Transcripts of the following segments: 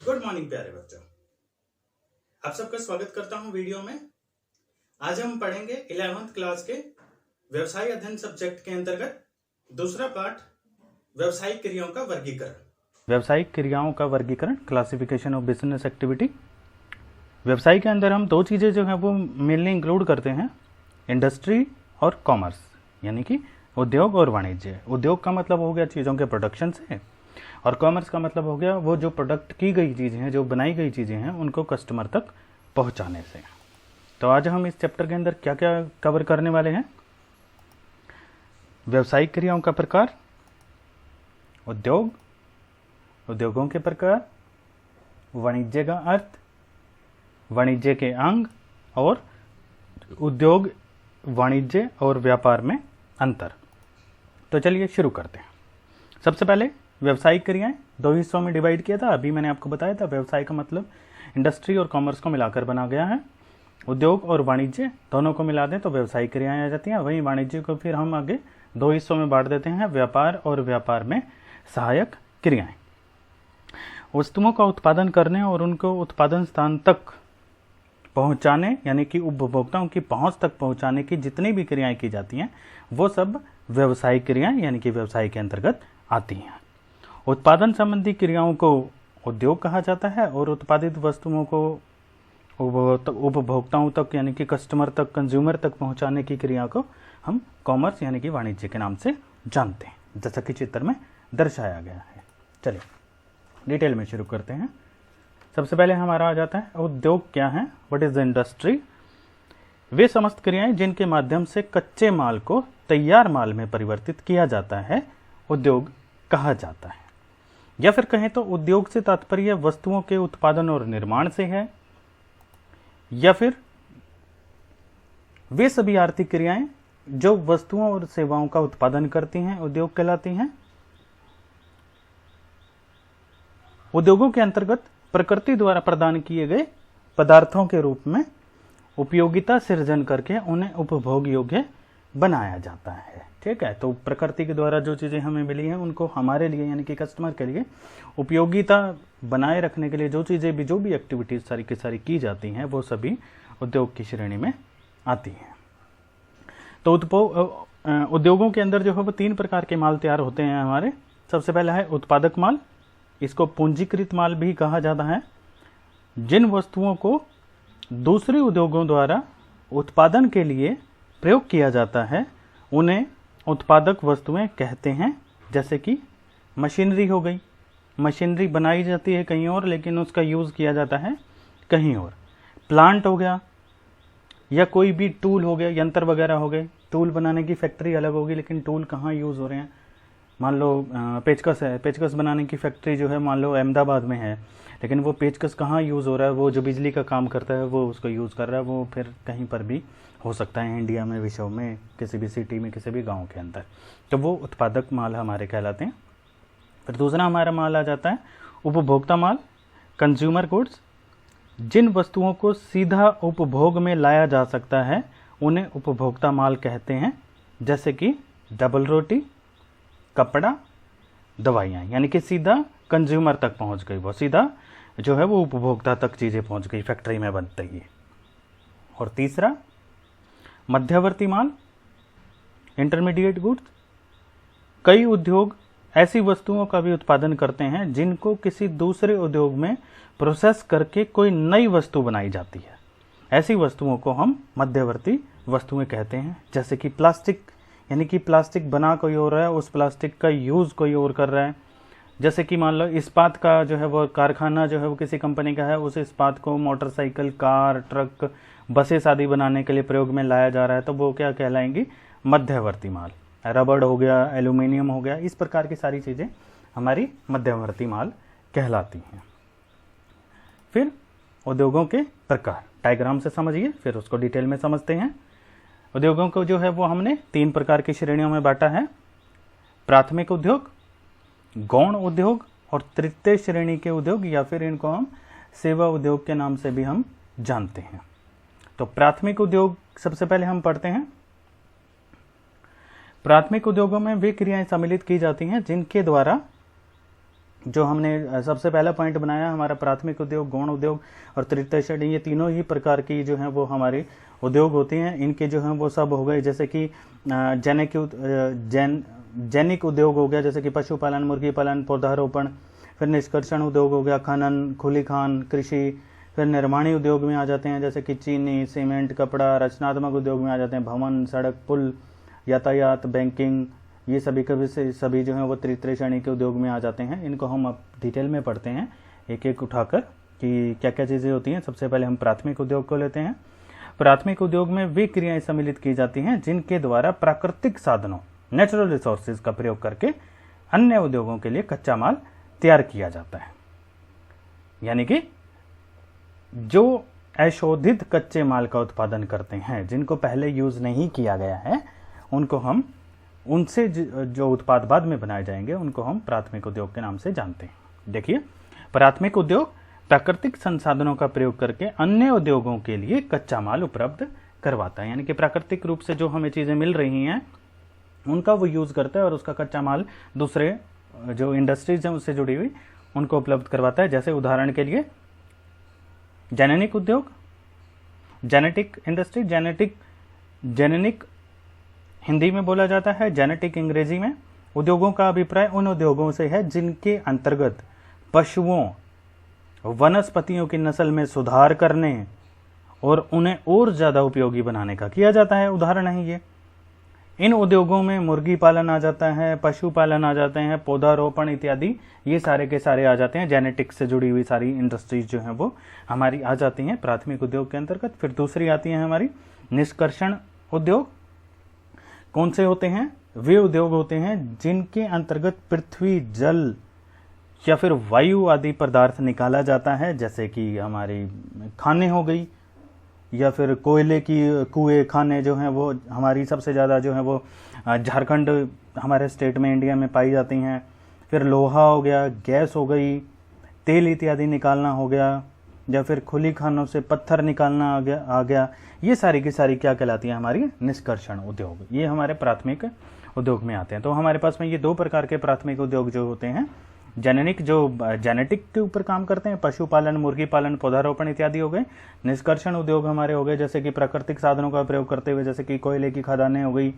Good morning प्यारे बच्चों, आप सबका स्वागत करता हूं वीडियो में। आज हम पढ़ेंगे 11th क्लास के व्यवसाय अध्ययन सब्जेक्ट के अंतर्गत दूसरा पाठ व्यवसायिक क्रियाओं का वर्गीकरण। व्यवसायिक क्रियाओं का वर्गीकरण, क्लासिफिकेशन ऑफ बिजनेस एक्टिविटी। व्यवसाय के अंदर हम दो चीज़ें जो हैं वो मेनली इंक्लूड करते हैं, इंडस्ट्री और कॉमर्स, यानी कि उद्योग और वाणिज्य। उद्योग का मतलब हो गया चीज़ों के प्रोडक्शन से, और कॉमर्स का मतलब हो गया वो जो प्रोडक्ट की गई चीज़ें हैं, जो बनाई गई चीज़ें हैं, उनको कस्टमर तक पहुंचाने से। तो आज हम इस चैप्टर के अंदर क्या क्या कवर करने वाले हैं? व्यवसायिक क्रियाओं का प्रकार, उद्योग, उद्योगों के प्रकार, वाणिज्य का अर्थ, वाणिज्य के अंग, और उद्योग, वाणिज्य और व्यापार में अंतर। तो चलिए शुरू करते हैं। सबसे पहले व्यवसायिक क्रियाएं दो हिस्सों में डिवाइड किया था। अभी मैंने आपको बताया था व्यवसाय का मतलब इंडस्ट्री और कॉमर्स को मिलाकर बना गया है। उद्योग और वाणिज्य दोनों को मिला दें तो व्यवसायिक क्रियाएं आ जाती हैं। वहीं वाणिज्य को फिर हम आगे दो हिस्सों में बांट देते हैं, व्यापार और व्यापार में सहायक क्रियाएं। वस्तुओं का उत्पादन करने और उनको उत्पादन स्थान तक पहुंचाने, यानी कि उपभोक्ताओं की पहुंच तक पहुंचाने की जितनी भी क्रियाएं की जाती हैं वो सब व्यवसायिक क्रियाएं यानी कि व्यवसाय के अंतर्गत आती हैं। उत्पादन संबंधी क्रियाओं को उद्योग कहा जाता है और उत्पादित वस्तुओं को उपभोक्ताओं तक यानी कि कस्टमर तक, कंज्यूमर तक पहुंचाने की क्रिया को हम कॉमर्स यानी कि वाणिज्य के नाम से जानते हैं, जैसा कि चित्र में दर्शाया गया है। चलिए डिटेल में शुरू करते हैं। सबसे पहले हमारा आ जाता है उद्योग क्या है, व्हाट इज द इंडस्ट्री। वे समस्त क्रियाएं जिनके माध्यम से कच्चे माल को तैयार माल में परिवर्तित किया जाता है उद्योग कहा जाता है। या फिर कहें तो उद्योग से तात्पर्य वस्तुओं के उत्पादन और निर्माण से है, या फिर वे सभी आर्थिक क्रियाएं जो वस्तुओं और सेवाओं का उत्पादन करती हैं उद्योग कहलाती हैं। उद्योगों के अंतर्गत प्रकृति द्वारा प्रदान किए गए पदार्थों के रूप में उपयोगिता सृजन करके उन्हें उपभोग योग्य बनाया जाता है। ठीक है, तो प्रकृति के द्वारा जो चीज़ें हमें मिली हैं उनको हमारे लिए यानी कि कस्टमर के लिए उपयोगिता बनाए रखने के लिए जो चीज़ें भी, जो भी एक्टिविटीज सारी की सारी की जाती हैं वो सभी उद्योग की श्रेणी में आती हैं। तो उद्योगों के अंदर जो है वो तीन प्रकार के माल तैयार होते हैं हमारे। सबसे पहला है उत्पादक माल, इसको पूंजीकृत माल भी कहा जाता है। जिन वस्तुओं को दूसरे उद्योगों द्वारा उत्पादन के लिए प्रयोग किया जाता है उन्हें उत्पादक वस्तुएं कहते हैं। जैसे कि मशीनरी हो गई, मशीनरी बनाई जाती है कहीं और लेकिन उसका यूज़ किया जाता है कहीं और। प्लांट हो गया, या कोई भी टूल हो गया, यंत्र वगैरह हो गए। टूल बनाने की फैक्ट्री अलग होगी लेकिन टूल कहाँ यूज़ हो रहे हैं, मान लो पेचकस है, पेचकस बनाने की फैक्ट्री जो है मान लो अहमदाबाद में है, लेकिन वो पेचकस कहाँ यूज़ हो रहा है, वो जो बिजली का काम करता है वो उसको यूज़ कर रहा है, वो फिर कहीं पर भी हो सकता है, इंडिया में, विश्व में, किसी भी सिटी में, किसी भी गांव के अंदर। तो वो उत्पादक माल हमारे कहलाते हैं। फिर दूसरा हमारा माल आ जाता है उपभोक्ता माल, कंज्यूमर गुड्स। जिन वस्तुओं को सीधा उपभोग में लाया जा सकता है उन्हें उपभोक्ता माल कहते हैं। जैसे कि डबल रोटी, कपड़ा, दवाइयाँ, यानी कि सीधा कंज्यूमर तक पहुंच गई, वो सीधा जो है वो उपभोक्ता तक चीज़ें पहुंच गई, फैक्ट्री में बनते ही। और तीसरा मध्यवर्ती माल, इंटरमीडिएट गुड्स। कई उद्योग ऐसी वस्तुओं का भी उत्पादन करते हैं जिनको किसी दूसरे उद्योग में प्रोसेस करके कोई नई वस्तु बनाई जाती है। ऐसी वस्तुओं को हम मध्यवर्ती वस्तुएं कहते हैं। जैसे कि प्लास्टिक, यानी कि प्लास्टिक बना कोई और रहा है, उस प्लास्टिक का यूज़ कोई और कर रहा है। जैसे कि मान लो इस्पात का जो है वो कारखाना जो है वो किसी कंपनी का है, उस इस्पात को मोटरसाइकिल, कार, ट्रक, बसेस आदि बनाने के लिए प्रयोग में लाया जा रहा है, तो वो क्या कहलाएंगी? मध्यवर्ती माल। रबड़ हो गया, एल्यूमिनियम हो गया, इस प्रकार की सारी चीज़ें हमारी मध्यवर्ती माल कहलाती हैं। फिर उद्योगों के प्रकार डायग्राम से समझिए, फिर उसको डिटेल में समझते हैं। उद्योगों को जो है वो हमने तीन प्रकार की श्रेणियों में बांटा है, प्राथमिक उद्योग, गौण उद्योग और तृतीय श्रेणी के उद्योग, या फिर इनको हम सेवा उद्योग के नाम से भी हम जानते हैं। तो प्राथमिक उद्योग सबसे पहले हम पढ़ते हैं। प्राथमिक उद्योगों में वे क्रियाएं सम्मिलित की जाती हैं जिनके द्वारा जो हमने सबसे पहला पॉइंट बनाया हमारा प्राथमिक उद्योग, गौण उद्योग और तृतीय श्रेणी, ये तीनों ही प्रकार की जो हैं वो हमारे उद्योग होती हैं। इनके जो हैं वो सब हो गए, जैसे कि जैनिक उद्योग हो गया, जैसे कि पशुपालन, मुर्गी पालन, पौधारोपण। फिर निष्कर्षण उद्योग हो गया, खनन, खुली खान, कृषि। फिर निर्माणी उद्योग में आ जाते हैं, जैसे कि चीनी, सीमेंट, कपड़ा। रचनात्मक उद्योग में आ जाते हैं भवन, सड़क, पुल, यातायात, बैंकिंग। ये सभी जो हैं वो तृतीय श्रेणी के उद्योग में आ जाते हैं। इनको हम अब डिटेल में पढ़ते हैं एक एक उठाकर कि क्या क्या चीज़ें होती हैं। सबसे पहले हम प्राथमिक उद्योग को लेते हैं। प्राथमिक उद्योग में वे क्रियाएं सम्मिलित की जाती हैं जिनके द्वारा प्राकृतिक साधनों, नेचुरल रिसोर्सेज का प्रयोग करके अन्य उद्योगों के लिए कच्चा माल तैयार किया जाता है। यानी कि जो अशोधित कच्चे माल का उत्पादन करते हैं, जिनको पहले यूज नहीं किया गया है, उनको हम उनसे जो उत्पाद बाद में बनाए जाएंगे उनको हम प्राथमिक उद्योग के नाम से जानते हैं। देखिए, प्राथमिक उद्योग प्राकृतिक संसाधनों का प्रयोग करके अन्य उद्योगों के लिए कच्चा माल उपलब्ध करवाता है। यानी कि प्राकृतिक रूप से जो हमें चीजें मिल रही हैं उनका वो यूज करता है और उसका कच्चा माल दूसरे जो इंडस्ट्रीज हैं उससे जुड़ी हुई उनको उपलब्ध करवाता है। जैसे उदाहरण के लिए जेनेटिक उद्योग, जेनेटिक इंडस्ट्री। जेनेटिक हिंदी में बोला जाता है, जेनेटिक अंग्रेजी में। उद्योगों का अभिप्राय उन उद्योगों से है जिनके अंतर्गत पशुओं, वनस्पतियों की नस्ल में सुधार करने और उन्हें और ज्यादा उपयोगी बनाने का किया जाता है। उदाहरण है ये। इन उद्योगों में मुर्गी पालन आ जाता है, पशुपालन आ जाते हैं, पौधारोपण इत्यादि, ये सारे के सारे आ जाते हैं। जेनेटिक्स से जुड़ी हुई सारी इंडस्ट्रीज जो हैं वो हमारी आ जाती हैं प्राथमिक उद्योग के अंतर्गत। फिर दूसरी आती है हमारी निष्कर्षण उद्योग। कौन से होते हैं? वे उद्योग होते हैं जिनके अंतर्गत पृथ्वी, जल या फिर वायु आदि पदार्थ निकाला जाता है, जैसे कि हमारी खाने हो गई, या फिर कोयले की कुएं, खाने जो हैं वो हमारी सबसे ज़्यादा जो है वो झारखंड हमारे स्टेट में, इंडिया में पाई जाती हैं। फिर लोहा हो गया, गैस हो गई, तेल इत्यादि निकालना हो गया, या फिर खुली खानों से पत्थर निकालना आ गया। ये सारी की सारी क्या कहलाती है? हमारी निष्कर्षण उद्योग। ये हमारे प्राथमिक उद्योग में आते हैं। तो हमारे पास में ये दो प्रकार के प्राथमिक उद्योग जो होते हैं, जेनेटिक के ऊपर काम करते हैं, पशुपालन, मुर्गी पालन, पौधारोपण इत्यादि हो गए। निष्कर्षण उद्योग हमारे हो गए जैसे कि प्राकृतिक साधनों का प्रयोग करते हुए, जैसे कि कोयले की खदानें हो गई,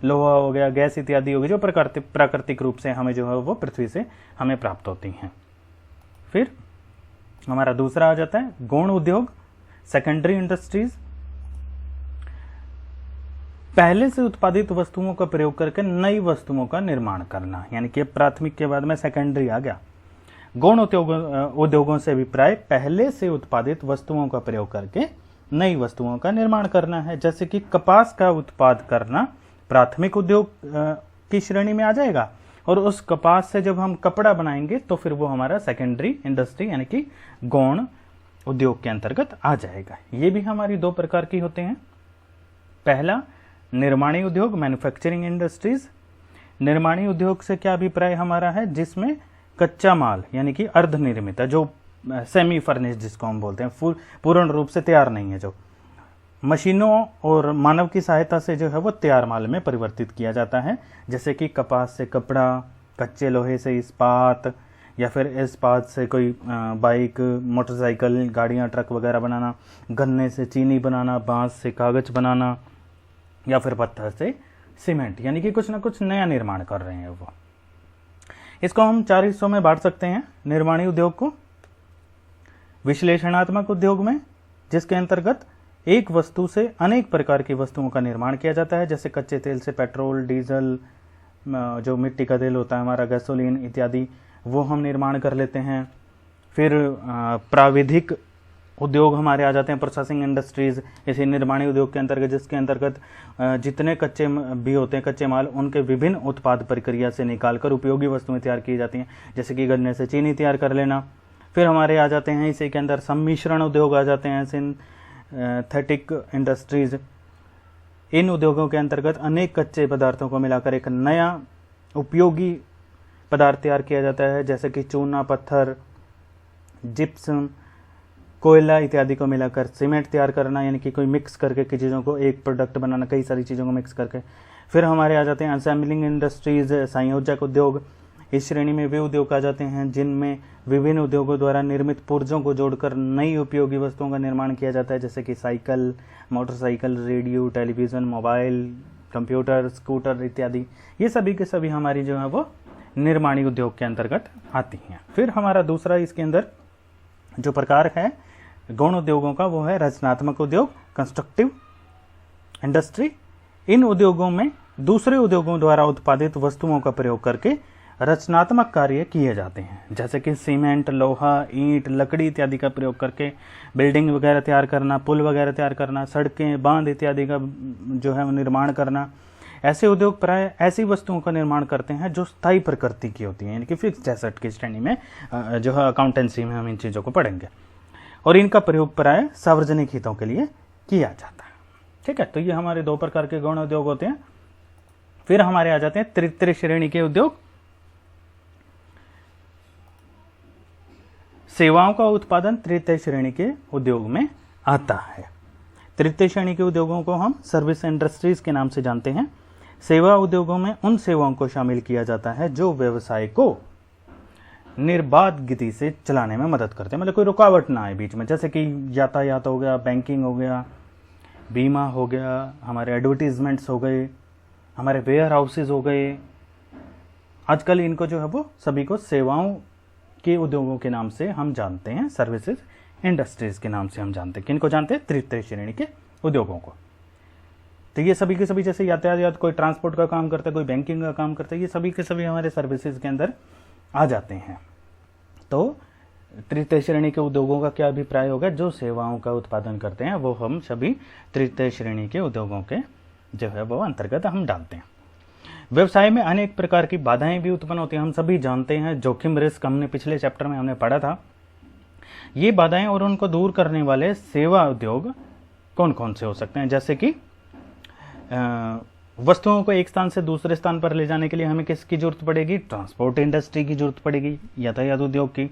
लोहा हो गया, गैस इत्यादि हो गई, जो प्राकृतिक रूप से हमें जो है वो पृथ्वी से हमें प्राप्त होती हैं। फिर हमारा दूसरा आ जाता है गौण उद्योग, सेकेंडरी इंडस्ट्रीज। पहले से उत्पादित वस्तुओं का प्रयोग करके नई वस्तुओं का निर्माण करना, यानी कि प्राथमिक के बाद में सेकेंडरी आ गया। गौण उद्योगों से अभिप्राय पहले से उत्पादित वस्तुओं का प्रयोग करके नई वस्तुओं का निर्माण करना है। जैसे कि कपास का उत्पाद करना प्राथमिक उद्योग की श्रेणी में आ जाएगा, और उस कपास से जब हम कपड़ा बनाएंगे तो फिर वो हमारा सेकेंडरी इंडस्ट्री यानी कि गौण उद्योग के अंतर्गत आ जाएगा। ये भी हमारी दो प्रकार की होते हैं। पहला निर्माणी उद्योग, मैन्युफैक्चरिंग इंडस्ट्रीज। निर्माणी उद्योग से क्या अभिप्राय हमारा है? जिसमें कच्चा माल यानी कि अर्धनिर्मित, जो सेमी फर्निश्ड जिसको हम बोलते हैं, पूर्ण रूप से तैयार नहीं है, जो मशीनों और मानव की सहायता से जो है वो तैयार माल में परिवर्तित किया जाता है। जैसे कि कपास से कपड़ा, कच्चे लोहे से इस्पात, या फिर इस्पात से कोई बाइक, मोटरसाइकिल, गाड़ियाँ, ट्रक वगैरह बनाना, गन्ने से चीनी बनाना, बांस से कागज बनाना, या फिर पत्थर से सीमेंट, यानी कि कुछ ना कुछ नया निर्माण कर रहे हैं वो। इसको हम 4 हिस्सों में बांट सकते हैं निर्माणी उद्योग को। विश्लेषणात्मक उद्योग में, जिसके अंतर्गत एक वस्तु से अनेक प्रकार की वस्तुओं का निर्माण किया जाता है, जैसे कच्चे तेल से पेट्रोल, डीजल, जो मिट्टी का तेल होता है हमारा, गैसोलीन इत्यादि, वो हम निर्माण कर लेते हैं। फिर प्राविधिक उद्योग हमारे आ जाते हैं, प्रोसेसिंग इंडस्ट्रीज, इसी निर्माणी उद्योग के अंतर्गत, जिसके अंतर्गत जितने कच्चे भी होते हैं, कच्चे माल, उनके विभिन्न उत्पाद प्रक्रिया से निकालकर उपयोगी वस्तुएं तैयार की जाती हैं, जैसे कि गन्ने से चीनी तैयार कर लेना। फिर हमारे आ जाते हैं इसी के अंदर सम्मिश्रण उद्योग आ जाते हैं, सिंथेटिक इंडस्ट्रीज। इन उद्योगों के अंतर्गत अनेक कच्चे पदार्थों को मिलाकर एक नया उपयोगी पदार्थ तैयार किया जाता है, जैसे कि चूना, पत्थर, जिप्सम, कोयला इत्यादि को मिलाकर सीमेंट तैयार करना, यानी कि कोई मिक्स करके की चीज़ों को एक प्रोडक्ट बनाना, कई सारी चीज़ों को मिक्स करके। फिर हमारे आ जाते हैं असेंबलिंग इंडस्ट्रीज, संयोजक उद्योग। इस श्रेणी में वे उद्योग आ जाते हैं जिनमें विभिन्न उद्योगों द्वारा निर्मित पुर्जों को जोड़कर नई उपयोगी वस्तुओं का निर्माण किया जाता है, जैसे कि cycle, motorcycle, radio, television, mobile, computer, scooter इत्यादि। ये सभी के सभी हमारी जो है वो निर्माणी उद्योग के अंतर्गत आती हैं। फिर हमारा दूसरा इसके अंदर जो प्रकार है गौण उद्योगों का वो है रचनात्मक उद्योग, कंस्ट्रक्टिव इंडस्ट्री। इन उद्योगों में दूसरे उद्योगों द्वारा उत्पादित वस्तुओं का प्रयोग करके रचनात्मक कार्य किए जाते हैं, जैसे कि सीमेंट, लोहा, ईंट, लकड़ी इत्यादि का प्रयोग करके बिल्डिंग वगैरह तैयार करना, पुल वगैरह तैयार करना, सड़कें, बांध इत्यादि का जो है निर्माण करना। ऐसे उद्योग प्राय ऐसी वस्तुओं का निर्माण करते हैं जो स्थायी प्रकृति की होती हैं, यानी कि फिक्स्ड एसेट की श्रेणी में जो है अकाउंटेंसी में हम इन चीज़ों को पढ़ेंगे। और इनका प्रयोग प्राय सार्वजनिक हितों के लिए किया जाता है। ठीक है, तो ये हमारे दो प्रकार के गौण उद्योग होते हैं। फिर हमारे आ जाते हैं तृतीय श्रेणी के उद्योग। सेवाओं का उत्पादन तृतीय श्रेणी के उद्योग में आता है। तृतीय श्रेणी के उद्योगों को हम सर्विस इंडस्ट्रीज के नाम से जानते हैं। सेवा उद्योगों में उन सेवाओं को शामिल किया जाता है जो व्यवसाय को निर्बाध गति से चलाने में मदद करते हैं, मतलब कोई रुकावट ना आए बीच में, जैसे कि यातायात हो गया, बैंकिंग हो गया, बीमा हो गया, हमारे एडवर्टीजमेंट्स हो गए, हमारे वेयर हाउसेज हो गए। आजकल इनको जो है वो सभी को सेवाओं के उद्योगों के नाम से हम जानते हैं, सर्विसेज इंडस्ट्रीज के नाम से हम जानते हैं। किनको जानते हैं? तृतीय श्रेणी के उद्योगों को। तो ये सभी के सभी, जैसे यातायात कोई ट्रांसपोर्ट का काम करता है, कोई बैंकिंग का काम करता है, ये सभी के सभी हमारे सर्विसेज के अंदर आ जाते हैं। तो तृतीय श्रेणी के उद्योगों का क्या अभिप्राय होगा? जो सेवाओं का उत्पादन करते हैं वो हम सभी तृतीय श्रेणी के उद्योगों के जो है वो अंतर्गत हम डालते हैं। व्यवसाय में अनेक प्रकार की बाधाएं भी उत्पन्न होती हैं, हम सभी जानते हैं। जोखिम, रिस्क हमने पिछले चैप्टर में हमने पढ़ा था। ये बाधाएं और उनको दूर करने वाले सेवा उद्योग कौन कौन से हो सकते हैं? जैसे कि वस्तुओं को एक स्थान से दूसरे स्थान पर ले जाने के लिए हमें किसकी जरूरत पड़ेगी? ट्रांसपोर्ट इंडस्ट्री की जरूरत पड़ेगी, यातायात उद्योग की।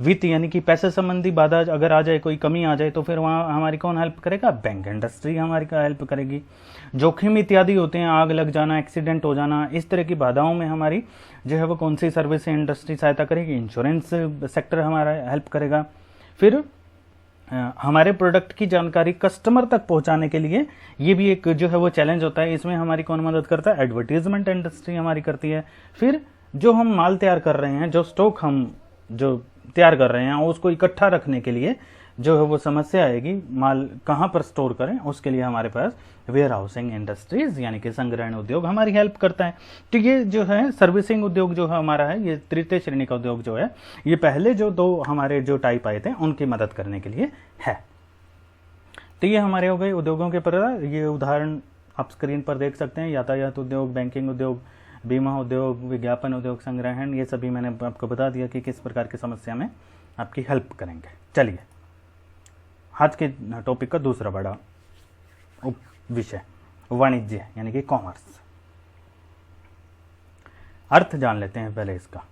वित्त यानी कि पैसे संबंधी बाधा अगर आ जाए, कोई कमी आ जाए, तो फिर वहाँ हमारी कौन हेल्प करेगा? बैंक इंडस्ट्री हमारी का हेल्प करेगी। जोखिम इत्यादि होते हैं, आग लग जाना, एक्सीडेंट हो जाना, इस तरह की बाधाओं में हमारी जो है वो कौन सी सर्विस इंडस्ट्री सहायता करेगी? इंश्योरेंस सेक्टर हमारा हेल्प करेगा। फिर हमारे प्रोडक्ट की जानकारी कस्टमर तक पहुंचाने के लिए ये भी एक जो है वो चैलेंज होता है, इसमें हमारी कौन मदद करता है? एडवर्टीजमेंट इंडस्ट्री हमारी करती है। फिर जो हम माल तैयार कर रहे हैं, जो स्टॉक हम जो तैयार कर रहे हैं, उसको इकट्ठा रखने के लिए जो है वो समस्या आएगी, माल कहाँ पर स्टोर करें, उसके लिए हमारे पास वेयर हाउसिंग इंडस्ट्रीज यानी कि संग्रहण उद्योग हमारी हेल्प करता है। तो ये जो है सर्विसिंग उद्योग जो है हमारा है, ये तृतीय श्रेणी का उद्योग जो है, ये पहले जो दो हमारे जो टाइप आए थे उनकी मदद करने के लिए है। तो ये हमारे हो गए उद्योगों के प्रकार। ये उदाहरण आप स्क्रीन पर देख सकते हैं। यातायात उद्योग, बैंकिंग उद्योग, बीमा उद्योग, विज्ञापन उद्योग, संग्रहण, ये सभी मैंने आपको बता दिया कि किस प्रकार की समस्या में आपकी हेल्प करेंगे। चलिए आज के टॉपिक का दूसरा बड़ा विषय वाणिज्य यानी कि कॉमर्स। अर्थ जान लेते हैं पहले इसका।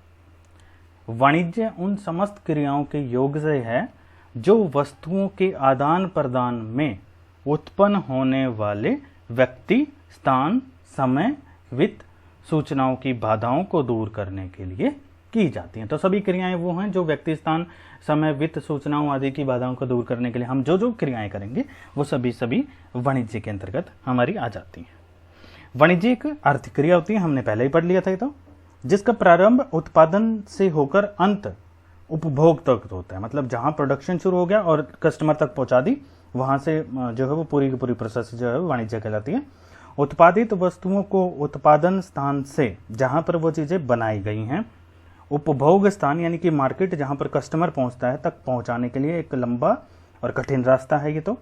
वाणिज्य उन समस्त क्रियाओं के योग से है जो वस्तुओं के आदान प्रदान में उत्पन्न होने वाले व्यक्ति, स्थान, समय, वित्त, सूचनाओं की बाधाओं को दूर करने के लिए की जाती हैं। तो सभी क्रियाएं वो हैं जो व्यक्ति, स्थान, समय, वित्त, सूचनाओं आदि की बाधाओं को दूर करने के लिए हम जो जो क्रियाएं करेंगे वो सभी सभी वाणिज्य के अंतर्गत हमारी आ जाती हैं। वाणिज्य एक आर्थिक क्रिया होती है, हमने पहले ही पढ़ लिया था, तो जिसका प्रारंभ उत्पादन से होकर अंत उपभोग तक होता है। मतलब जहां प्रोडक्शन शुरू हो गया और कस्टमर तक पहुंचा दी, वहां से जो है वो पूरी की पूरी प्रोसेस जो है वाणिज्य कहलाती है। उत्पादित वस्तुओं को उत्पादन स्थान से, जहां पर वो चीजें बनाई गई हैं, उपभोग स्थान यानी कि मार्केट जहां पर कस्टमर पहुंचता है तक पहुंचाने के लिए एक लंबा और कठिन रास्ता है ये। तो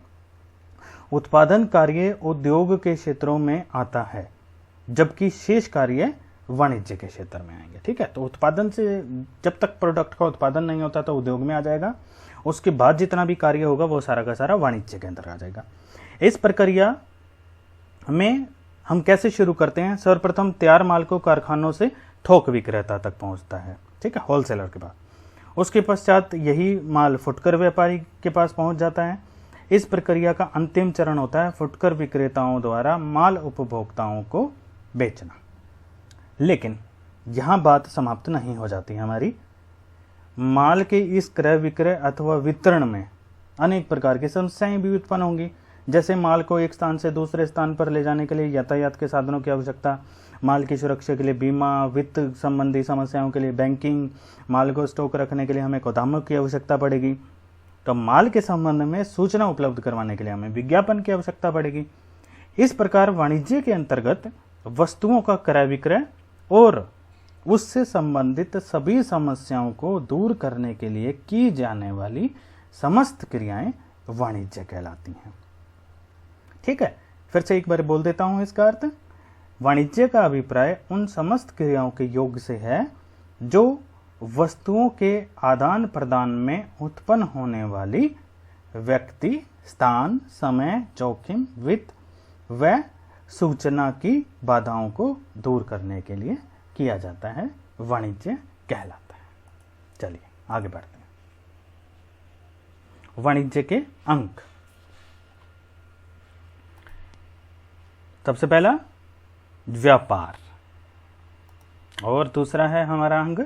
उत्पादन कार्य उद्योग के क्षेत्रों में आता है, जबकि शेष कार्य वाणिज्य के क्षेत्र में आएंगे। ठीक है, तो उत्पादन से जब तक प्रोडक्ट का उत्पादन नहीं होता तो उद्योग में आ जाएगा, उसके बाद जितना भी कार्य होगा वो सारा का सारा वाणिज्य के अंदर आ जाएगा। इस प्रक्रिया में हम कैसे शुरू करते हैं? सर्वप्रथम तैयार माल को कारखानों से थोक विक्रेता तक पहुंचता है, ठीक है, होलसेलर के पास। उसके पश्चात यही माल फुटकर व्यापारी के पास पहुंच जाता है। इस प्रक्रिया का अंतिम चरण होता है फुटकर विक्रेताओं द्वारा माल उपभोक्ताओं को बेचना। लेकिन यहाँ बात समाप्त नहीं हो जाती हमारी। माल के इस क्रय विक्रय अथवा वितरण में अनेक प्रकार की समस्याएं भी उत्पन्न होंगी, जैसे माल को एक स्थान से दूसरे स्थान पर ले जाने के लिए यातायात के साधनों की आवश्यकता, माल की सुरक्षा के लिए बीमा, वित्त संबंधी समस्याओं के लिए बैंकिंग, माल को स्टॉक रखने के लिए हमें गोदामों की आवश्यकता पड़ेगी। तो माल के संबंध में सूचना उपलब्ध करवाने के लिए हमें विज्ञापन की आवश्यकता पड़ेगी। इस प्रकार वाणिज्य के अंतर्गत वस्तुओं का क्रय विक्रय और उससे संबंधित सभी समस्याओं को दूर करने के लिए की जाने वाली समस्त क्रियाएं वाणिज्य कहलाती हैं। ठीक है, फिर से एक बार बोल देता हूं इसका अर्थ। वाणिज्य का अभिप्राय उन समस्त क्रियाओं के योग से है जो वस्तुओं के आदान प्रदान में उत्पन्न होने वाली व्यक्ति, स्थान, समय, जोखिम, वित्त व सूचना की बाधाओं को दूर करने के लिए किया जाता है, वाणिज्य कहलाता है। चलिए आगे बढ़ते हैं। वाणिज्य के अंक। सबसे पहला व्यापार और दूसरा है हमारा अंग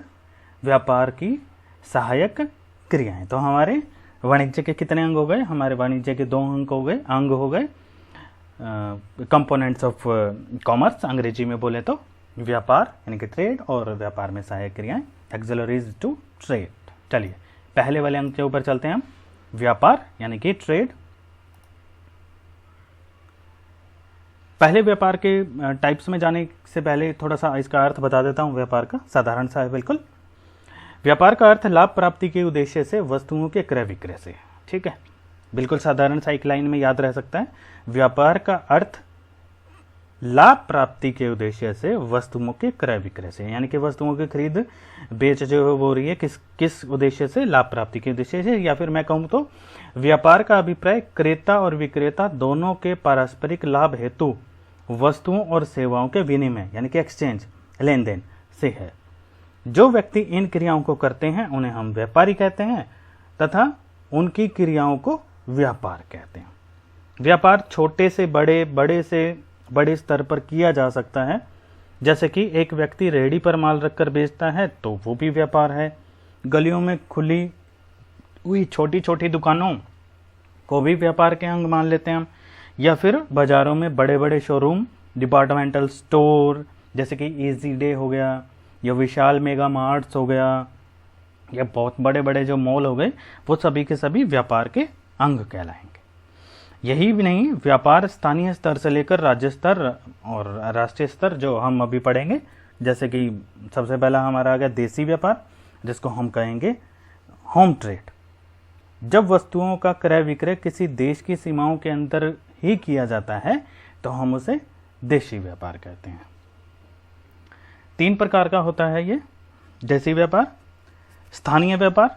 व्यापार की सहायक क्रियाएं। तो हमारे वाणिज्य के कितने अंग हो गए? हमारे वाणिज्य के 2 अंक हो गए, अंग हो गए, कंपोनेंट्स ऑफ कॉमर्स अंग्रेजी में बोले तो व्यापार यानी कि ट्रेड, और व्यापार में सहायक क्रियाएं एक्सिलरीज टू ट्रेड। चलिए पहले वाले अंक के ऊपर चलते हैं हम। व्यापार यानी कि ट्रेड। पहले व्यापार के टाइप्स में जाने से पहले थोड़ा सा इसका अर्थ बता देता हूं। व्यापार का साधारण सा है बिल्कुल। व्यापार का अर्थ लाभ प्राप्ति के उद्देश्य से वस्तुओं के क्रय विक्रय से। ठीक है, बिल्कुल साधारण सा एक लाइन में याद रह सकता है। व्यापार का अर्थ लाभ प्राप्ति के उद्देश्य से वस्तुओं के क्रय विक्रय से, यानी कि वस्तुओं की खरीद बेच जो हो रही है किस उद्देश्य से? लाभ प्राप्ति के उद्देश्य से। या फिर मैं कहूं तो व्यापार का अभिप्राय क्रेता और विक्रेता दोनों के पारस्परिक लाभ हेतु वस्तुओं और सेवाओं के विनिमय यानी कि एक्सचेंज, लेन देन से है। जो व्यक्ति इन क्रियाओं को करते हैं उन्हें हम व्यापारी कहते हैं तथा उनकी क्रियाओं को व्यापार कहते हैं। व्यापार छोटे से बड़े, बड़े से बड़े स्तर पर किया जा सकता है। जैसे कि एक व्यक्ति रेहड़ी पर माल रखकर बेचता है तो वो भी व्यापार है। गलियों में खुली हुई छोटी छोटी दुकानों को भी व्यापार के अंग मान लेते हैं हम। या फिर बाजारों में बड़े बड़े शोरूम, डिपार्टमेंटल स्टोर जैसे कि इजी डे हो गया या विशाल मेगा मार्ट्स हो गया या बहुत बड़े बड़े जो मॉल हो गए, वो सभी के सभी व्यापार के अंग कहलाएंगे। यही भी नहीं, व्यापार स्थानीय स्तर से लेकर राज्य स्तर और राष्ट्रीय स्तर जो हम अभी पढ़ेंगे, जैसे कि सबसे पहला हमारा आ गया देसी व्यापार जिसको हम कहेंगे होम ट्रेड। जब वस्तुओं का क्रय विक्रय किसी देश की सीमाओं के अंदर ही किया जाता है तो हम उसे देशी व्यापार कहते हैं। 3 प्रकार का होता है ये देसी व्यापार। स्थानीय व्यापार।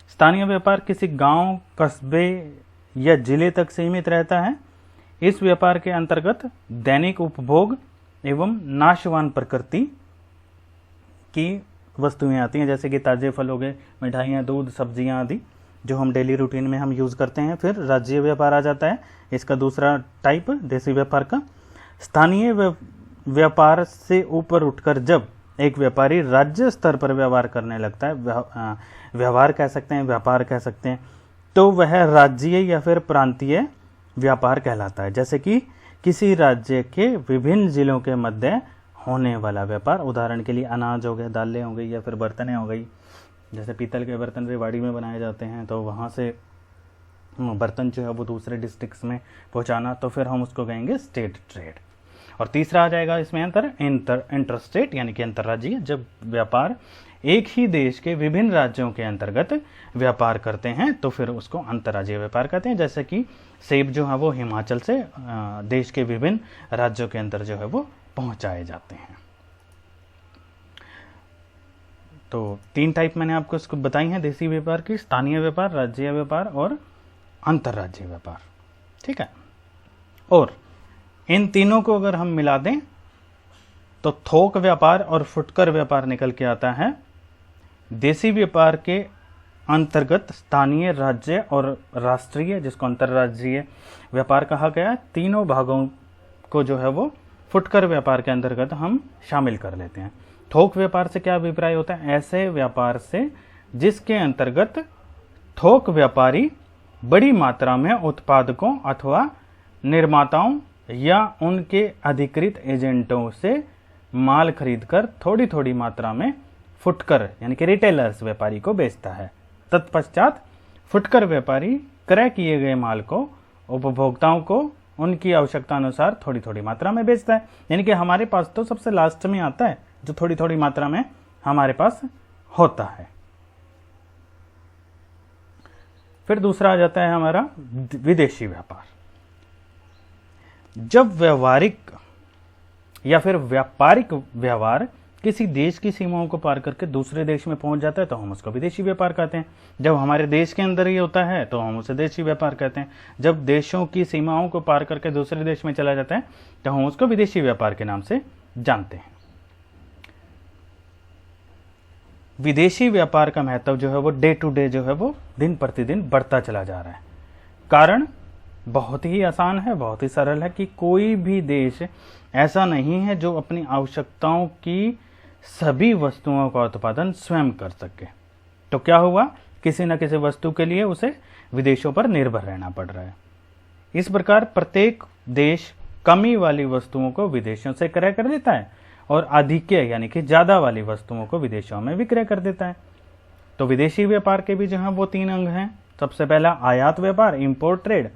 स्थानीय व्यापार किसी गांव, कस्बे या जिले तक सीमित रहता है। इस व्यापार के अंतर्गत दैनिक उपभोग एवं नाशवान प्रकृति की वस्तुएं आती हैं, जैसे कि ताजे फल हो गए, मिठाइयाँ, दूध, सब्जियां आदि जो हम डेली रूटीन में हम यूज़ करते हैं। फिर राज्य व्यापार आ जाता है, इसका दूसरा टाइप देसी व्यापार का। स्थानीय व्यापार से ऊपर उठकर जब एक व्यापारी राज्य स्तर पर व्यवहार करने लगता है, व्यवहार कह सकते हैं, व्यापार कह सकते हैं, तो वह राज्यीय या फिर प्रांतीय व्यापार कहलाता है। जैसे कि किसी राज्य के विभिन्न जिलों के मध्य होने वाला व्यापार। उदाहरण के लिए अनाज हो गया, दालें हो गई या फिर बर्तनें हो गई। जैसे पीतल के बर्तन रेवाड़ी में बनाए जाते हैं तो वहाँ से बर्तन जो है वो दूसरे डिस्ट्रिक्ट्स में पहुँचाना, तो फिर हम उसको कहेंगे स्टेट ट्रेड। और तीसरा आ जाएगा इसमें इंटरस्टेट यानी कि अंतर्राज्यीय, जब व्यापार एक ही देश के विभिन्न राज्यों के अंतर्गत व्यापार करते हैं तो फिर उसको अंतर्राज्यीय व्यापार कहते हैं। जैसे कि सेब जो है वो हिमाचल से देश के विभिन्न राज्यों के अंदर जो है वो पहुंचाए जाते हैं। तो 3 टाइप मैंने आपको इसको बताई हैं देसी व्यापार की, स्थानीय व्यापार, राज्यीय व्यापार और अंतर्राज्यीय व्यापार। ठीक है, और इन तीनों को अगर हम मिला दें तो थोक व्यापार और फुटकर व्यापार निकल के आता है। देसी व्यापार के अंतर्गत स्थानीय, राज्य और राष्ट्रीय, जिसको अंतर्राज्यीय व्यापार कहा गया, तीनों भागों को जो है वो फुटकर व्यापार के अंतर्गत हम शामिल कर लेते हैं। थोक व्यापार से क्या अभिप्राय होता है? ऐसे व्यापार से जिसके अंतर्गत थोक व्यापारी बड़ी मात्रा में उत्पादकों अथवा निर्माताओं या उनके अधिकृत एजेंटों से माल खरीदकर थोड़ी थोड़ी मात्रा में फुटकर यानी कि रिटेलर्स व्यापारी को बेचता है। तत्पश्चात फुटकर व्यापारी क्रय किए गए माल को उपभोक्ताओं को उनकी आवश्यकता अनुसार थोड़ी थोड़ी मात्रा में बेचता है। यानी कि हमारे पास तो सबसे लास्ट में आता है जो थोड़ी थोड़ी मात्रा में हमारे पास होता है। फिर दूसरा आ जाता है हमारा विदेशी व्यापार। जब व्यवहारिक या फिर व्यापारिक व्यवहार किसी देश की सीमाओं को पार करके दूसरे देश में पहुंच जाता है तो हम उसको विदेशी व्यापार कहते हैं। जब हमारे देश के अंदर ही होता है तो हम उसे देशी व्यापार कहते हैं। जब देशों की सीमाओं को पार करके दूसरे देश में चला जाता है तो हम उसको विदेशी व्यापार के नाम से जानते हैं। विदेशी व्यापार का महत्व जो है वो डे टू डे जो है वो दिन प्रतिदिन बढ़ता चला जा रहा है। कारण बहुत ही आसान है, बहुत ही सरल है कि कोई भी देश ऐसा नहीं है जो अपनी आवश्यकताओं की सभी वस्तुओं का उत्पादन स्वयं कर सके। तो क्या हुआ, किसी न किसी वस्तु के लिए उसे विदेशों पर निर्भर रहना पड़ रहा है। इस प्रकार प्रत्येक देश कमी वाली वस्तुओं को विदेशों से क्रय कर लेता है और अधिक्य यानी कि ज्यादा वाली वस्तुओं को विदेशों में विक्रय कर देता है। तो विदेशी व्यापार के भी जो है वो 3 अंग हैं। सबसे पहला आयात व्यापार, इंपोर्ट ट्रेड।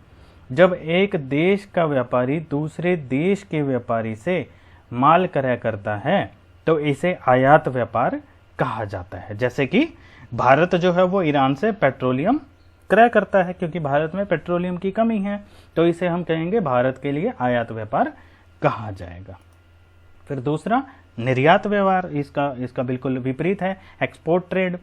जब एक देश का व्यापारी दूसरे देश के व्यापारी से माल क्रय करता है तो इसे आयात व्यापार कहा जाता है। जैसे कि भारत जो है वो ईरान से पेट्रोलियम क्रय करता है क्योंकि भारत में पेट्रोलियम की कमी है, तो इसे हम कहेंगे भारत के लिए आयात व्यापार कहा जाएगा। फिर दूसरा निर्यात व्यवहार, इसका बिल्कुल विपरीत है, एक्सपोर्ट ट्रेड।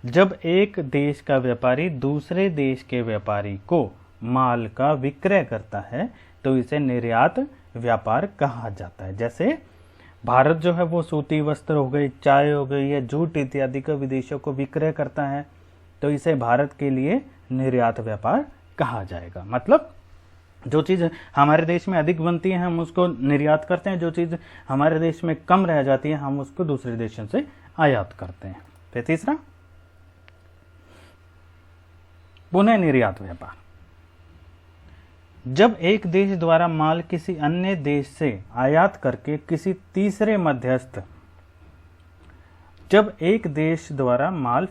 जब एक देश का व्यापारी दूसरे देश के व्यापारी को माल का विक्रय करता है तो इसे निर्यात व्यापार कहा जाता है। जैसे भारत जो है वो सूती वस्त्र हो गई, चाय हो गई या जूट इत्यादि का विदेशों को विक्रय करता है तो इसे भारत के लिए निर्यात व्यापार कहा जाएगा। मतलब जो चीज़ हमारे देश में अधिक बनती है हम उसको निर्यात करते हैं, जो चीज़ हमारे देश में कम रह जाती है हम उसको दूसरे देशों से आयात करते हैं। फिर तीसरा पुनः निर्यात व्यापार। जब एक देश द्वारा माल किसी अन्य देश से आयात करके किसी तीसरे मध्यस्थ जब एक देश द्वारा माल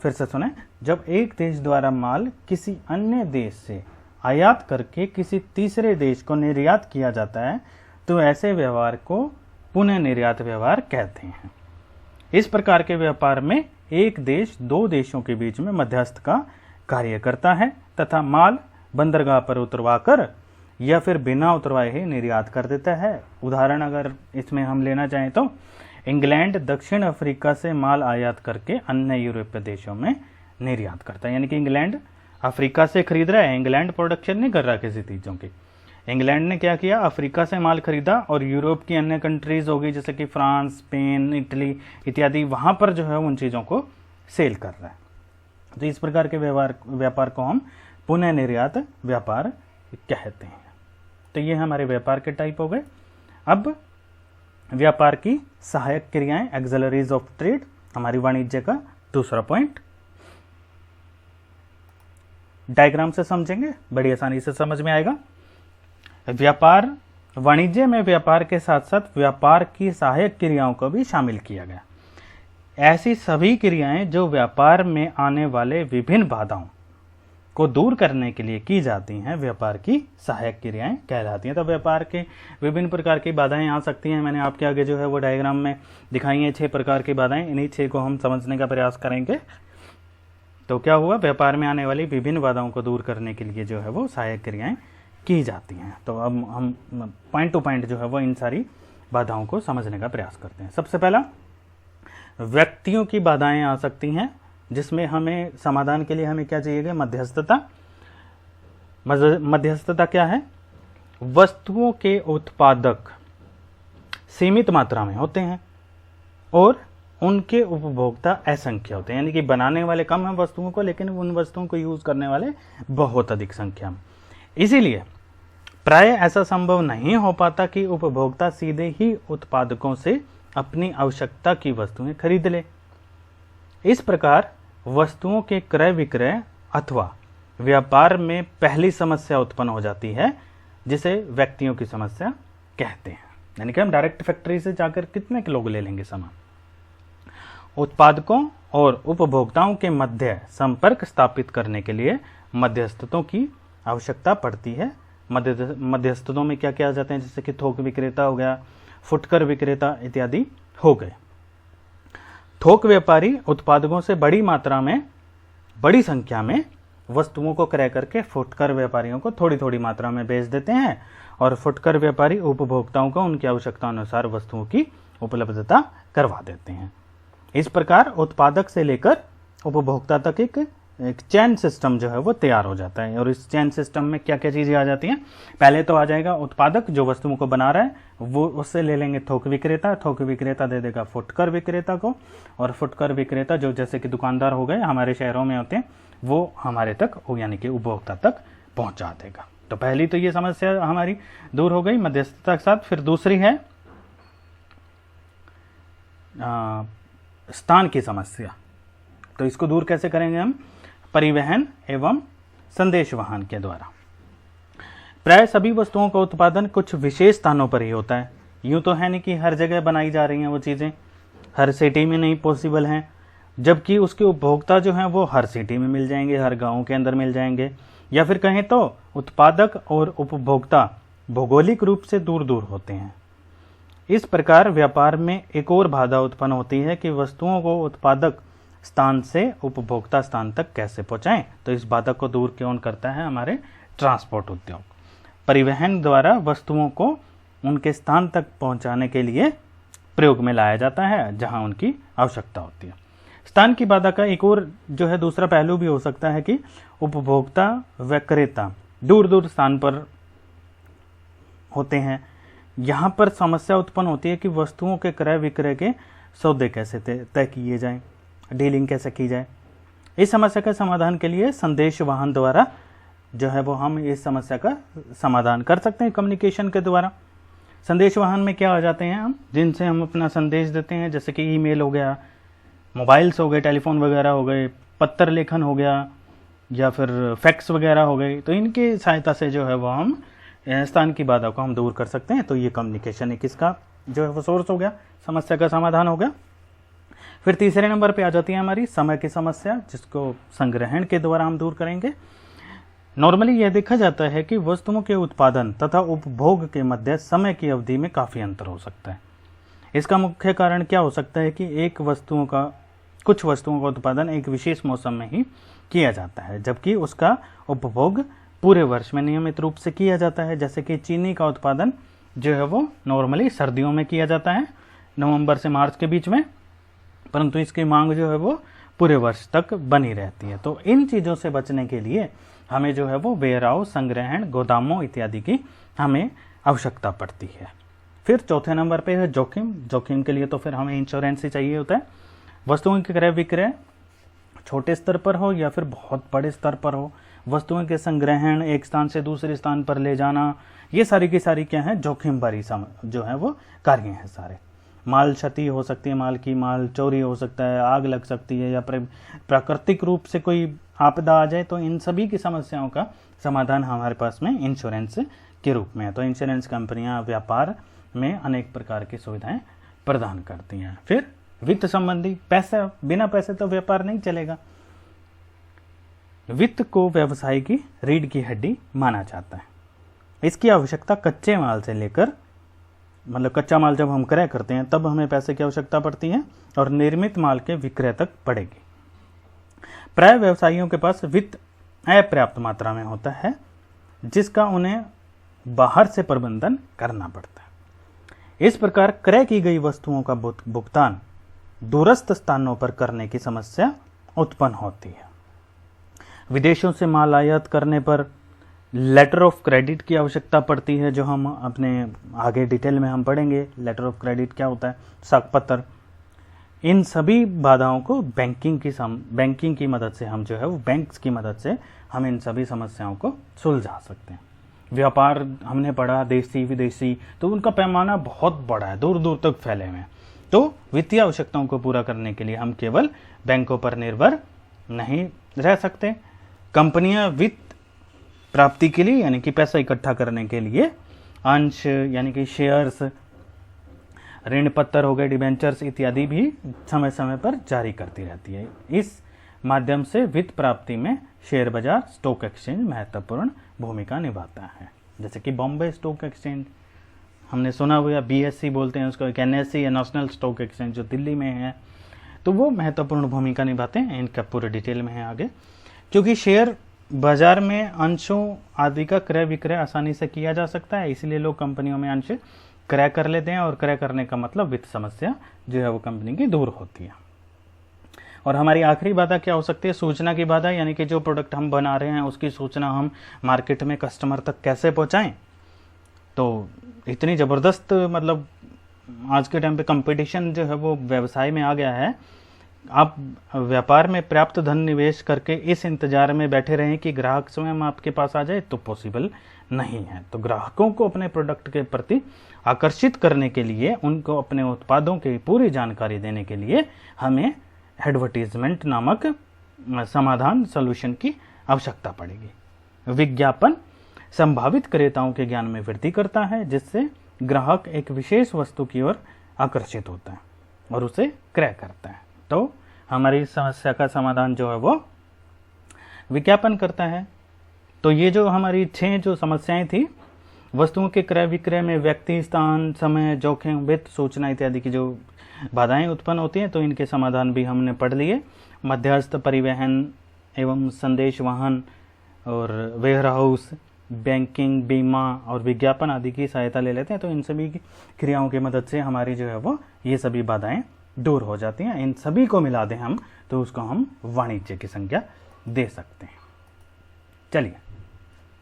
किसी अन्य देश से आयात करके किसी तीसरे देश को निर्यात किया जाता है तो ऐसे व्यवहार को पुनः निर्यात व्यवहार कहते हैं। इस प्रकार के व्यापार में एक देश 2 देशों के बीच में मध्यस्थ का कार्य करता है तथा माल बंदरगाह पर उतरवाकर या फिर बिना उतरवाए ही निर्यात कर देता है। उदाहरण अगर इसमें हम लेना चाहें तो इंग्लैंड दक्षिण अफ्रीका से माल आयात करके अन्य यूरोपीय देशों में निर्यात करता है। यानी कि इंग्लैंड अफ्रीका से खरीद रहा है, इंग्लैंड प्रोडक्शन नहीं कर रहा किसी चीज़ों की। इंग्लैंड ने क्या किया, अफ्रीका से माल खरीदा और यूरोप की अन्य कंट्रीज हो गई जैसे कि फ्रांस, स्पेन, इटली इत्यादि, वहाँ पर जो है उन चीज़ों को सेल कर रहा है। तो इस प्रकार के व्यापार को हम पुनः निर्यात व्यापार कहते हैं। तो ये हमारे व्यापार के टाइप हो गए। अब व्यापार की सहायक क्रियाएं, एक्सिलरीज ऑफ ट्रेड, हमारी वाणिज्य का दूसरा पॉइंट। डायग्राम से समझेंगे, बड़ी आसानी से समझ में आएगा। व्यापार वाणिज्य में व्यापार के साथ साथ व्यापार की सहायक क्रियाओं को भी शामिल किया गया। ऐसी सभी क्रियाएं जो व्यापार में आने वाले विभिन्न बाधाओं को दूर करने के लिए की जाती हैं व्यापार की सहायक क्रियाएं कहलाती हैं। तो व्यापार के विभिन्न प्रकार की बाधाएं आ सकती हैं। मैंने आपके आगे जो है वो डायग्राम में दिखाई हैं 6 प्रकार की बाधाएं। इन्हीं 6 को हम समझने का प्रयास करेंगे। तो क्या हुआ, व्यापार में आने वाली विभिन्न बाधाओं को दूर करने के लिए जो है वो सहायक क्रियाएं की जाती हैं। तो अब हम पॉइंट टू पॉइंट जो है वो इन सारी बाधाओं को समझने का प्रयास करते हैं। सबसे पहला व्यक्तियों की बाधाएं आ सकती हैं जिसमें हमें समाधान के लिए हमें क्या चाहिएगा, मध्यस्थता। मध्यस्थता क्या है, वस्तुओं के उत्पादक सीमित मात्रा में होते हैं और उनके उपभोक्ता असंख्य होते हैं। यानी कि बनाने वाले कम हैं वस्तुओं को, लेकिन उन वस्तुओं को यूज करने वाले बहुत अधिक संख्या में। इसीलिए प्राय ऐसा संभव नहीं हो पाता कि उपभोक्ता सीधे ही उत्पादकों से अपनी आवश्यकता की वस्तुएं खरीद ले। इस प्रकार वस्तुओं के क्रय विक्रय अथवा व्यापार में पहली समस्या उत्पन्न हो जाती है, जिसे व्यक्तियों की समस्या कहते हैं। यानी कि हम डायरेक्ट फैक्ट्री से जाकर कितने लोग ले लेंगे सामान। उत्पादकों और उपभोक्ताओं के मध्य संपर्क स्थापित करने के लिए मध्यस्थों की आवश्यकता पड़ती है। मध्यस्थों में क्या क्या आ जाते हैं, जैसे कि थोक विक्रेता हो गया, फुटकर विक्रेता इत्यादि हो गए। थोक व्यापारी उत्पादकों से बड़ी संख्या में वस्तुओं को क्रय करके फुटकर व्यापारियों को थोड़ी थोड़ी मात्रा में बेच देते हैं, और फुटकर व्यापारी उपभोक्ताओं को उनकी आवश्यकता अनुसार वस्तुओं की उपलब्धता करवा देते हैं। इस प्रकार उत्पादक से लेकर उपभोक्ता तक एक चेन सिस्टम जो है वो तैयार हो जाता है। और इस चेन सिस्टम में क्या क्या चीजें आ जाती हैं, पहले तो आ जाएगा उत्पादक जो वस्तुओं को बना रहा है, वो उससे ले लेंगे थोक विक्रेता दे देगा फुटकर विक्रेता को, और फुटकर विक्रेता जो जैसे कि दुकानदार हो गए हमारे शहरों में होते हैं, वो हमारे तक यानी कि उपभोक्ता तक पहुंचा देगा। तो पहली तो ये समस्या हमारी दूर हो गई मध्यस्थता के साथ। फिर दूसरी है स्थान की समस्या। तो इसको दूर कैसे करेंगे हम, परिवहन एवं संदेश वाहन के द्वारा। प्राय सभी वस्तुओं का उत्पादन कुछ विशेष स्थानों पर ही होता है। यूं तो है नहीं कि हर जगह बनाई जा रही हैं वो चीज़ें, हर सिटी में नहीं पॉसिबल हैं, जबकि उसके उपभोक्ता जो हैं वो हर सिटी में मिल जाएंगे, हर गांव के अंदर मिल जाएंगे, या फिर कहें तो उत्पादक और उपभोक्ता भौगोलिक रूप से दूर दूर होते हैं। इस प्रकार व्यापार में एक और बाधा उत्पन्न होती है कि वस्तुओं को उत्पादक स्थान से उपभोक्ता स्थान तक कैसे पहुंचाएं। तो इस बाधा को दूर कौन करता है, हमारे ट्रांसपोर्ट उद्योग। परिवहन द्वारा वस्तुओं को उनके स्थान तक पहुंचाने के लिए प्रयोग में लाया जाता है जहां उनकी आवश्यकता होती है। स्थान की बाधा का एक और जो है दूसरा पहलू भी हो सकता है कि उपभोक्ता व क्रेता दूर दूर स्थान पर होते हैं। यहाँ पर समस्या उत्पन्न होती है कि वस्तुओं के क्रय विक्रय के सौदे कैसे तय किए जाएं, डीलिंग कैसे की जाए। इस समस्या का समाधान के लिए संदेश वाहन द्वारा जो है वो हम इस समस्या का समाधान कर सकते हैं कम्युनिकेशन के द्वारा। संदेश वाहन में क्या आ जाते हैं हम, जिनसे हम अपना संदेश देते हैं, जैसे कि ईमेल हो गया, मोबाइल्स हो गए, टेलीफोन वगैरह हो गए, पत्र लेखन हो गया, या फिर फैक्स वगैरह हो गई। तो इनकी सहायता से जो है वो हम स्थान की बाधा को हम दूर कर सकते हैं। तो ये कम्युनिकेशन एक इसका जो है वो सोर्स हो गया, समस्या का समाधान हो गया। फिर तीसरे नंबर पे आ जाती है हमारी समय की समस्या, जिसको संग्रहण के द्वारा हम दूर करेंगे। नॉर्मली यह देखा जाता है कि वस्तुओं के उत्पादन तथा उपभोग के मध्य समय की अवधि में काफ़ी अंतर हो सकता है। इसका मुख्य कारण क्या हो सकता है कि कुछ वस्तुओं का उत्पादन एक विशेष मौसम में ही किया जाता है, जबकि उसका उपभोग पूरे वर्ष में नियमित रूप से किया जाता है। जैसे कि चीनी का उत्पादन जो है वो नॉर्मली सर्दियों में किया जाता है, नवंबर से मार्च के बीच में, परंतु इसकी मांग जो है वो पूरे वर्ष तक बनी रहती है। तो इन चीज़ों से बचने के लिए हमें जो है वो वेयर हाउस, संग्रहण, गोदामों इत्यादि की हमें आवश्यकता पड़ती है। फिर चौथे नंबर पे है जोखिम। जोखिम के लिए तो फिर हमें इंश्योरेंस ही चाहिए होता है। वस्तुओं के क्रय विक्रय छोटे स्तर पर हो या फिर बहुत बड़े स्तर पर हो, वस्तुओं के संग्रहण, एक स्थान से दूसरे स्थान पर ले जाना, ये सारी की सारी क्या है, जोखिम भरी जो है वो कार्य हैं सारे। माल क्षति हो सकती है, माल चोरी हो सकता है, आग लग सकती है, या प्राकृतिक रूप से कोई आपदा आ जाए, तो इन सभी की समस्याओं का समाधान हमारे पास में इंश्योरेंस के रूप में है। तो इंश्योरेंस कंपनियां व्यापार में अनेक प्रकार की सुविधाएं प्रदान करती हैं। फिर वित्त संबंधी, पैसा, बिना पैसे तो व्यापार नहीं चलेगा। वित्त को व्यवसाय की रीढ़ की हड्डी माना जाता है। इसकी आवश्यकता कच्चे माल से लेकर, मतलब कच्चा माल जब हम क्रय करते हैं तब हमें पैसे की आवश्यकता पड़ती है, और निर्मित माल के विक्रय तक पड़ेगी। प्राय व्यवसायियों के पास वित्त अपर्याप्त मात्रा में होता है, जिसका उन्हें बाहर से प्रबंधन करना पड़ता है। इस प्रकार क्रय की गई वस्तुओं का भुगतान दूरस्थ स्थानों पर करने की समस्या उत्पन्न होती है। विदेशों से माल आयात करने पर लेटर ऑफ क्रेडिट की आवश्यकता पड़ती है, जो हम अपने आगे डिटेल में हम पढ़ेंगे। लेटर ऑफ क्रेडिट क्या होता है, साख पत्र। इन सभी बाधाओं को बैंकिंग की मदद से हम जो है वो बैंक्स की मदद से हम इन सभी समस्याओं को सुलझा सकते हैं। व्यापार हमने पढ़ा देशी विदेशी, तो उनका पैमाना बहुत बड़ा है, दूर दूर तक फैले हुए हैं। तो वित्तीय आवश्यकताओं को पूरा करने के लिए हम केवल बैंकों पर निर्भर नहीं रह सकते। कंपनियां वित्त प्राप्ति के लिए यानी कि पैसा इकट्ठा करने के लिए अंश यानी कि शेयर्स, ऋण पत्र हो गए, डिबेंचर्स इत्यादि भी समय समय पर जारी करती रहती है। इस माध्यम से वित्त प्राप्ति में शेयर बाजार, स्टॉक एक्सचेंज महत्वपूर्ण भूमिका निभाता है। जैसे कि बॉम्बे स्टॉक एक्सचेंज हमने सुना हुआ, BSE बोलते हैं उसको, एक NSE या नेशनल स्टॉक एक्सचेंज जो दिल्ली में है, तो वो महत्वपूर्ण भूमिका निभाते हैं। इनका पूरे डिटेल में है आगे। क्योंकि शेयर बाजार में अंशों आदि का क्रय विक्रय आसानी से किया जा सकता है, इसलिए लोग कंपनियों में अंश क्रय कर लेते हैं, और क्रय करने का मतलब वित्त समस्या जो है वो कंपनी की दूर होती है। और हमारी आखिरी बाधा क्या हो सकती है? सूचना की बाधा, यानी कि जो प्रोडक्ट हम बना रहे हैं उसकी सूचना हम मार्केट में कस्टमर तक कैसे पहुंचाएं। तो इतनी ज़बरदस्त मतलब आज के टाइम पे कंपटीशन जो है वो व्यवसाय में आ गया है। आप व्यापार में पर्याप्त धन निवेश करके इस इंतजार में बैठे रहें कि ग्राहक स्वयं आपके पास आ जाए, तो पॉसिबल नहीं है। तो ग्राहकों को अपने प्रोडक्ट के प्रति आकर्षित करने के लिए, उनको अपने उत्पादों की पूरी जानकारी देने के लिए हमें एडवर्टीजमेंट नामक समाधान सॉल्यूशन की आवश्यकता पड़ेगी। विज्ञापन संभावित क्रेताओं के ज्ञान में वृद्धि करता है, जिससे ग्राहक एक विशेष वस्तु की ओर आकर्षित होता है और उसे क्रय करता है। तो हमारी समस्या का समाधान जो है वो विज्ञापन करता है। तो ये जो हमारी 6 जो समस्याएं थी, वस्तुओं के क्रय विक्रय में व्यक्ति, स्थान, समय, जोखिम, वित्त, सूचना इत्यादि की जो बाधाएं उत्पन्न होती हैं, तो इनके समाधान भी हमने पढ़ लिए। मध्यस्थ, परिवहन एवं संदेश वाहन और वेयरहाउस, बैंकिंग, बीमा और विज्ञापन आदि की सहायता ले लेते हैं। तो इन सभी क्रियाओं की मदद से हमारी जो है वो ये सभी बाधाएं दूर हो जाती हैं। इन सभी को मिला दें हम तो उसको हम वाणिज्य की संज्ञा दे सकते हैं। चलिए,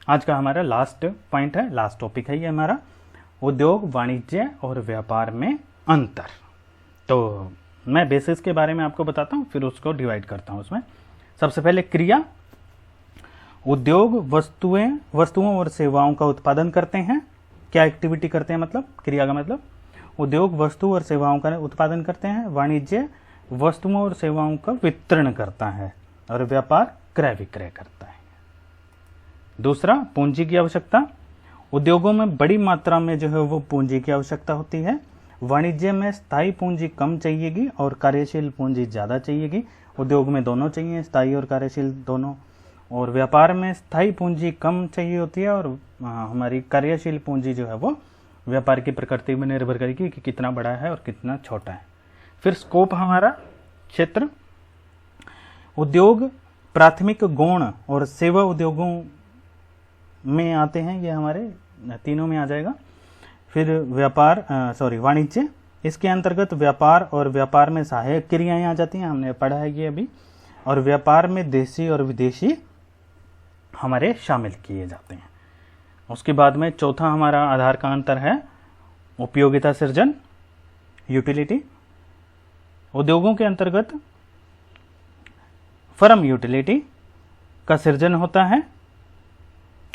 आज का हमारा लास्ट पॉइंट है, लास्ट टॉपिक है ये हमारा, उद्योग, वाणिज्य और व्यापार में अंतर। तो मैं बेसिस के बारे में आपको बताता हूँ, फिर उसको डिवाइड करता हूँ उसमें। सबसे पहले क्रिया। उद्योग वस्तुओं और सेवाओं का उत्पादन करते हैं। क्या एक्टिविटी करते हैं, मतलब क्रिया का मतलब उद्योग वस्तु और सेवाओं का उत्पादन करते हैं। वाणिज्य वस्तुओं और सेवाओं का वितरण करता है, और व्यापार क्रय विक्रय करता है। दूसरा, पूंजी की आवश्यकता। उद्योगों में बड़ी मात्रा में जो है वो पूंजी की आवश्यकता होती है। वाणिज्य में स्थायी पूंजी कम चाहिएगी और कार्यशील पूंजी ज़्यादा चाहिएगी। उद्योग में दोनों चाहिए, स्थायी और कार्यशील दोनों। और व्यापार में स्थायी पूंजी कम चाहिए होती है, और हमारी कार्यशील पूंजी जो है वो व्यापार की प्रकृति में निर्भर करेगी कि कितना बड़ा है और कितना छोटा है। फिर स्कोप, हमारा क्षेत्र। उद्योग प्राथमिक, गौण और सेवा उद्योगों में आते हैं, ये हमारे तीनों में आ जाएगा। फिर वाणिज्य, इसके अंतर्गत व्यापार और व्यापार में सहायक क्रियाएं आ जाती हैं, हमने पढ़ा है ये अभी। और व्यापार में देशी और विदेशी हमारे शामिल किए जाते हैं। उसके बाद में चौथा हमारा आधार का अंतर है उपयोगिता सृजन, यूटिलिटी। उद्योगों के अंतर्गत फर्म यूटिलिटी का सृजन होता है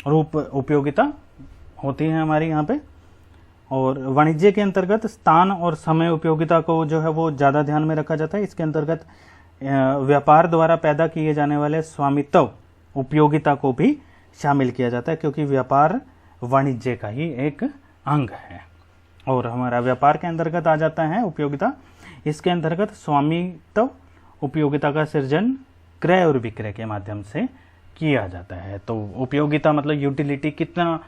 और उपयोगिता होती है हमारी यहाँ पे। और वाणिज्य के अंतर्गत स्थान और समय उपयोगिता को जो है वो ज़्यादा ध्यान में रखा जाता है। इसके अंतर्गत व्यापार द्वारा पैदा किए जाने वाले स्वामित्व उपयोगिता को भी शामिल किया जाता है, क्योंकि व्यापार वाणिज्य का ही एक अंग है। और हमारा व्यापार के अंतर्गत आ जाता है उपयोगिता। इसके अंतर्गत स्वामित्व उपयोगिता का सृजन क्रय और विक्रय के माध्यम से किया जाता है। तो उपयोगिता मतलब यूटिलिटी, कितना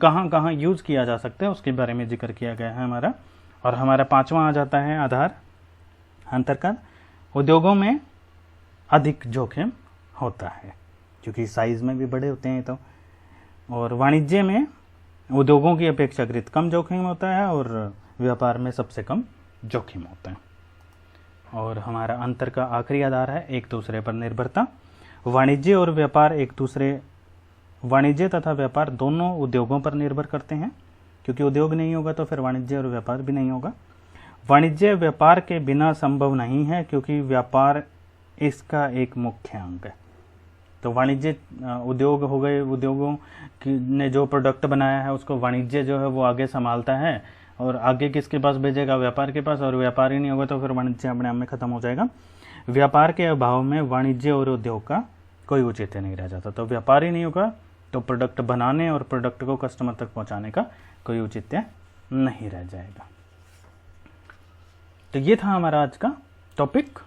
कहाँ कहाँ यूज किया जा सकता है, उसके बारे में जिक्र किया गया है हमारा। और हमारा पांचवा आ जाता है आधार अंतर का। उद्योगों में अधिक जोखिम होता है, क्योंकि साइज में भी बड़े होते हैं तो। और वाणिज्य में उद्योगों की अपेक्षाकृत कम जोखिम होता है, और व्यापार में सबसे कम जोखिम होता है। और हमारा अंतर का आखिरी आधार है एक दूसरे पर निर्भरता। वाणिज्य और व्यापार वाणिज्य तथा व्यापार दोनों उद्योगों पर निर्भर करते हैं, क्योंकि उद्योग नहीं होगा तो फिर वाणिज्य और व्यापार भी नहीं होगा। वाणिज्य व्यापार के बिना संभव नहीं है, क्योंकि व्यापार इसका एक मुख्य अंग है। तो वाणिज्य उद्योग हो गए, उद्योगों ने जो प्रोडक्ट बनाया है उसको वाणिज्य जो है वो आगे संभालता है, और आगे किसके पास भेजेगा, व्यापार के पास, और व्यापार ही नहीं होगा तो फिर वाणिज्य अपने आप में खत्म हो जाएगा। व्यापार के अभाव में वाणिज्य और उद्योग का कोई औचित्य नहीं रह जाता। तो व्यापार ही नहीं होगा तो प्रोडक्ट बनाने और प्रोडक्ट को कस्टमर तक पहुंचाने का कोई औचित्य नहीं रह जाएगा। तो ये था हमारा आज का टॉपिक।